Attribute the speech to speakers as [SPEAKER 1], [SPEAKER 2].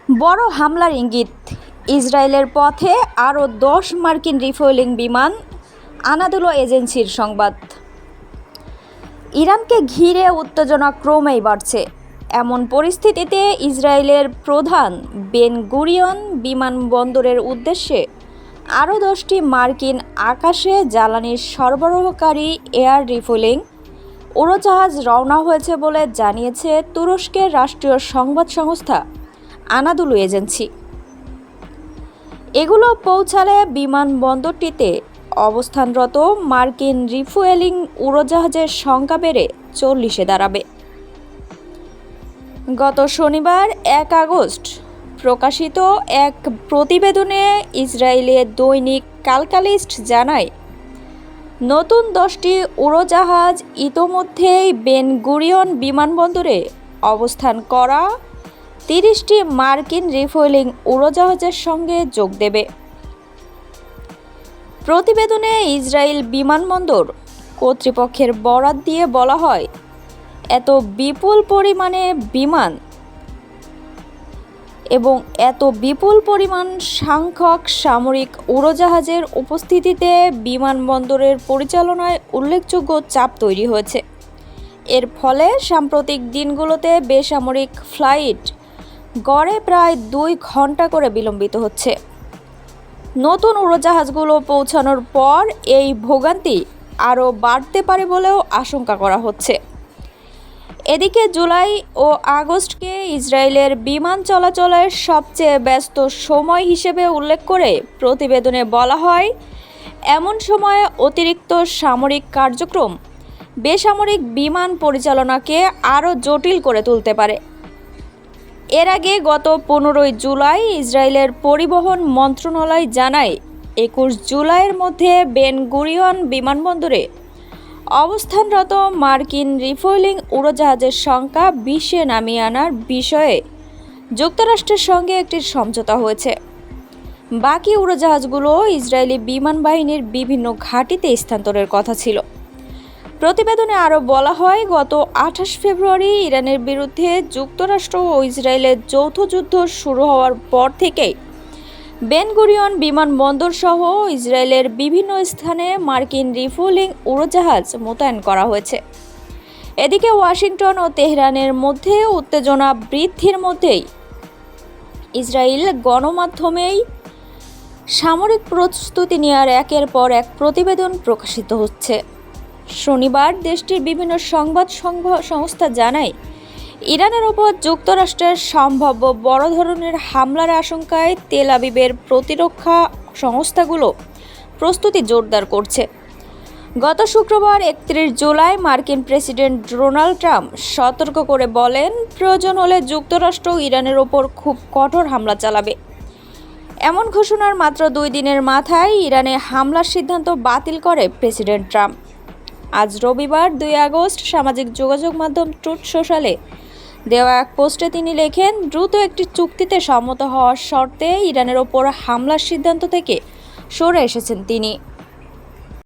[SPEAKER 1] বড় হামলার ইঙ্গিত, ইসরায়েলের পথে আরও ১০ মার্কিন রিফুয়েলিং বিমান। আনাদোলু এজেন্সির সংবাদ। ইরানকে ঘিরে উত্তেজনা ক্রমেই বাড়ছে। এমন পরিস্থিতিতে ইসরায়েলের প্রধান বেন গুরিয়ন বিমানবন্দরের উদ্দেশ্যে আরও ১০টি মার্কিন আকাশে জ্বালানি সরবরাহকারী এয়ার রিফুয়েলিং উড়োজাহাজ রওনা হয়েছে বলে জানিয়েছে তুরস্কের রাষ্ট্রীয় সংবাদ সংস্থা আনাদোলু এজেন্সি। এগুলো পৌঁছালে বিমানবন্দরটিতে অবস্থানরত মার্কিন রিফুয়েলিং উড়োজাহাজের সংখ্যা বেড়ে ৪০-এ দাঁড়াবে। গত শনিবার ১ আগস্ট প্রকাশিত এক প্রতিবেদনে ইসরায়েলের দৈনিক কালকালিস্ট জানায়, নতুন ১০টি উড়োজাহাজ ইতোমধ্যেই বেন গুরিয়ন বিমানবন্দরে অবস্থান করা ৩০টি মার্কিন রিফুয়েলিং উড়োজাহাজের সঙ্গে যোগ দেবে। প্রতিবেদনে ইসরায়েল বিমানবন্দর কর্তৃপক্ষের বরাত দিয়ে বলা হয়, এত বিপুল পরিমাণে বিমান এবং এত বিপুল পরিমাণ সংখ্যক সামরিক উড়োজাহাজের উপস্থিতিতে বিমানবন্দরের পরিচালনায় উল্লেখযোগ্য চাপ তৈরি হয়েছে। এর ফলে সাম্প্রতিক দিনগুলোতে বেসামরিক ফ্লাইট গড়ে প্রায় ২ ঘন্টা করে বিলম্বিত হচ্ছে। নতুন উড়োজাহাজগুলো পৌঁছানোর পর এই ভোগান্তি আরও বাড়তে পারে বলেও আশঙ্কা করা হচ্ছে। এদিকে জুলাই ও আগস্টকে ইসরায়েলের বিমান চলাচলের সবচেয়ে ব্যস্ত সময় হিসেবে উল্লেখ করে প্রতিবেদনে বলা হয়, এমন সময়ে অতিরিক্ত সামরিক কার্যক্রম বেসামরিক বিমান পরিচালনাকে আরও জটিল করে তুলতে পারে। এর আগে গত ১৫ই জুলাই ইসরায়েলের পরিবহন মন্ত্রণালয় জানায়, ২১ জুলাইয়ের মধ্যে বেন গুরিয়ন বিমানবন্দরে অবস্থানরত মার্কিন রিফুয়েলিং উড়োজাহাজের সংখ্যা ২০-এ নামিয়ে আনার বিষয়ে যুক্তরাষ্ট্রের সঙ্গে একটি সমঝোতা হয়েছে। বাকি উড়োজাহাজগুলো ইসরায়েলি বিমান বাহিনীর বিভিন্ন ঘাঁটিতে স্থানান্তরের কথা ছিল। প্রতিবেদনে আরও বলা হয়, গত ২৮ ফেব্রুয়ারি ইরানের বিরুদ্ধে যুক্তরাষ্ট্র ও ইসরায়েলের যৌথ যুদ্ধ শুরু হওয়ার পর থেকেই বেন গুরিয়ন বিমানবন্দর সহ ইসরায়েলের বিভিন্ন স্থানে মার্কিন রিফুয়েলিং উড়োজাহাজ মোতায়েন করা হয়েছে। এদিকে ওয়াশিংটন ও তেহরানের মধ্যে উত্তেজনা বৃদ্ধির মধ্যেই ইসরায়েল গণমাধ্যমেই সামরিক প্রস্তুতি নেওয়ার একের পর এক প্রতিবেদন প্রকাশিত হচ্ছে। শনিবার দেশটির বিভিন্ন সংবাদ সংস্থা জানায়, ইরানের ওপর যুক্তরাষ্ট্রের সম্ভাব্য বড় ধরনের হামলার আশঙ্কায় তেল আবিবের প্রতিরক্ষা সংস্থাগুলো প্রস্তুতি জোরদার করছে। গত শুক্রবার ৩১ জুলাই মার্কিন প্রেসিডেন্ট ডোনাল্ড ট্রাম্প সতর্ক করে বলেন, প্রয়োজন হলে যুক্তরাষ্ট্র ইরানের ওপর খুব কঠোর হামলা চালাবে। এমন ঘোষণার মাত্র ২ দিনের মাথায় ইরানে হামলার সিদ্ধান্ত বাতিল করে প্রেসিডেন্ট ট্রাম্প। আজ রবিবার ২ আগস্ট সামাজিক যোগাযোগ মাধ্যম ট্রুথ সোশ্যালে দেওয়া এক পোস্টে তিনি লেখেন, দ্রুত একটি চুক্তিতে সম্মত হওয়ার শর্তে ইরানের ওপর হামলার সিদ্ধান্ত থেকে সরে এসেছেন তিনি।